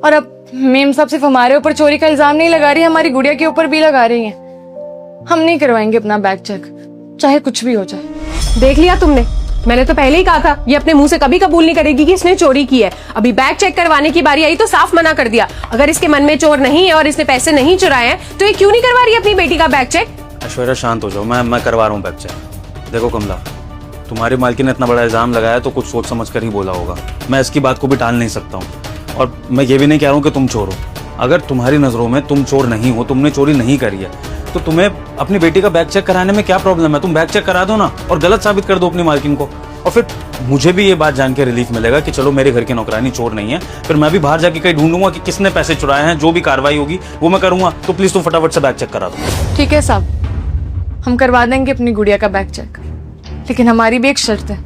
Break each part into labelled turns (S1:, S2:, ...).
S1: और अब मेम साहब सिर्फ हमारे ऊपर चोरी का इल्जाम नहीं लगा रही, हमारी गुड़िया के ऊपर भी लगा रही हैं। हम नहीं करवाएंगे अपना बैग चेक, चाहे कुछ भी हो जाए।
S2: देख लिया तुमने, मैंने तो पहले ही कहा था ये अपने मुंह से कभी कबूल नहीं करेगी कि इसने चोरी की है। अभी बैग चेक करवाने की बारी आई तो साफ मना कर दिया। अगर इसके मन में चोर नहीं है और इसने पैसे नहीं चुराए हैं तो ये क्यों नहीं करवा रही अपनी बेटी का बैग चेक?
S3: ऐश्वर्या शांत हो जाओ, मैं करवा रहा हूँ बैग चेक। देखो कमला, तुम्हारी मालकिन ने इतना बड़ा इल्जाम लगाया तो कुछ सोच समझ कर ही बोला होगा। मैं इसकी बात को भी टाल नहीं सकता हूँ, और मैं ये भी नहीं कह रहा हूँ कि तुम चोर हो। अगर तुम्हारी नजरों में तुम चोर नहीं हो, तुमने चोरी नहीं करी है, तो तुम्हें अपनी बेटी का बैग चेक कराने में क्या प्रॉब्लम है? तुम बैग चेक करा दो ना और गलत साबित कर दो अपनी मालकिन को, और फिर मुझे भी ये बात जान के रिलीफ मिलेगा कि चलो मेरे घर की नौकरानी चोर नहीं है। फिर मैं भी बाहर जाके कहीं ढूंढूंगा कि किसने पैसे चुराए हैं, जो भी कार्रवाई होगी वो मैं करूंगा। तो प्लीज तुम फटाफट से बैग चेक करा दो।
S1: ठीक है साहब, हम करवा देंगे अपनी गुड़िया का बैग चेक, लेकिन हमारी भी एक शर्त है।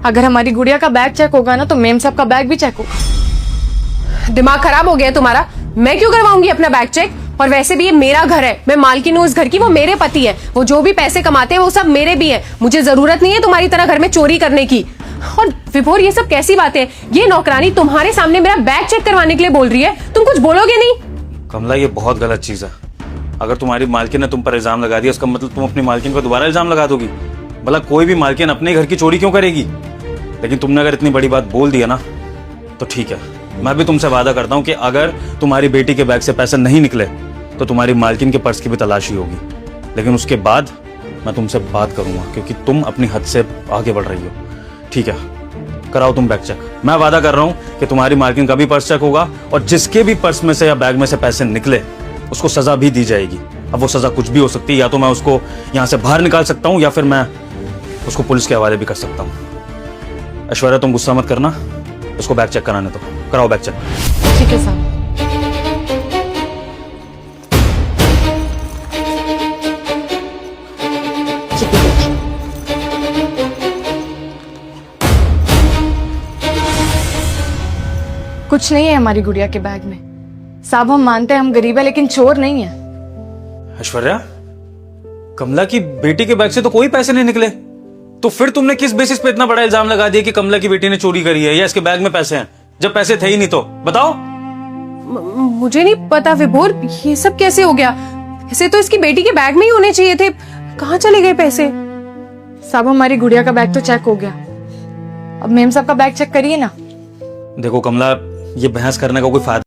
S1: अगर हमारी गुड़िया का बैग चेक होगा ना तो मेम साहब का बैग भी चेक होगा।
S2: दिमाग खराब हो गया तुम्हारा? मैं क्यों करवाऊंगी अपना बैग चेक? और वैसे भी ये मेरा घर है, मैं मालकिन हूँ उस घर की, वो मेरे पति है। वो जो भी पैसे कमाते हैं वो सब मेरे भी हैं। मुझे जरूरत नहीं है तुम्हारी तरह घर में चोरी करने की। और विभोर, ये सब कैसी बातें? ये नौकरानी तुम्हारे सामने मेरा बैग चेक करवाने के लिए बोल रही है, तुम कुछ बोलोगे नहीं?
S3: कमला, ये बहुत गलत चीज है। अगर तुम्हारी मालकिन ने तुम पर इल्जाम लगा दिया, उसका मतलब तुम अपनी मालकिन पर दोबारा इल्जाम लगा दोगी। भला कोई भी मालकिन अपने घर की चोरी क्यों करेगी? लेकिन तुमने अगर इतनी बड़ी बात बोल दिया ना तो ठीक है, मैं भी तुमसे वादा करता हूं कि अगर तुम्हारी बेटी के बैग से पैसे नहीं निकले तो तुम्हारी मालकिन के पर्स की भी तलाशी होगी। लेकिन उसके बाद मैं तुमसे बात करूंगा, क्योंकि तुम अपनी हद से आगे बढ़ रही हो। ठीक है, कराओ तुम बैग चेक। मैं वादा कर रहा हूं कि तुम्हारी मालकिन का भी पर्स चेक होगा, और जिसके भी पर्स में से या बैग में से पैसे निकले उसको सजा भी दी जाएगी। अब वो सजा कुछ भी हो सकती है, या तो मैं उसको यहाँ से बाहर निकाल सकता हूँ या फिर मैं उसको पुलिस के हवाले भी कर सकता हूँ। ऐश्वर्या, तुम गुस्सा मत करना, उसको बैग चेक कराने दो। कराओ बैग चेक।
S1: ठीक है साहब। कुछ नहीं है हमारी गुड़िया के बैग में साहब। हम मानते हैं हम गरीब है, लेकिन चोर नहीं है।
S3: ऐश्वर्या, कमला की बेटी के बैग से तो कोई पैसे नहीं निकले, तो फिर तुमने किस बेसिस पे इतना बड़ा इल्जाम लगा दिया कि कमला की बेटी ने चोरी करी है या इसके बैग में पैसे हैं, जब पैसे थे ही नहीं? तो बताओ।
S2: मुझे नहीं पता विभोर, ये सब कैसे हो गया? ऐसे तो इसकी बेटी के बैग में ही होने चाहिए थे, कहाँ चले गए पैसे?
S1: साहब, हमारी गुड़िया का बैग तो चेक हो गया, अब मेम साहब का बैग चेक करिए ना।
S3: देखो कमला, ये बहस करने का कोई फायदा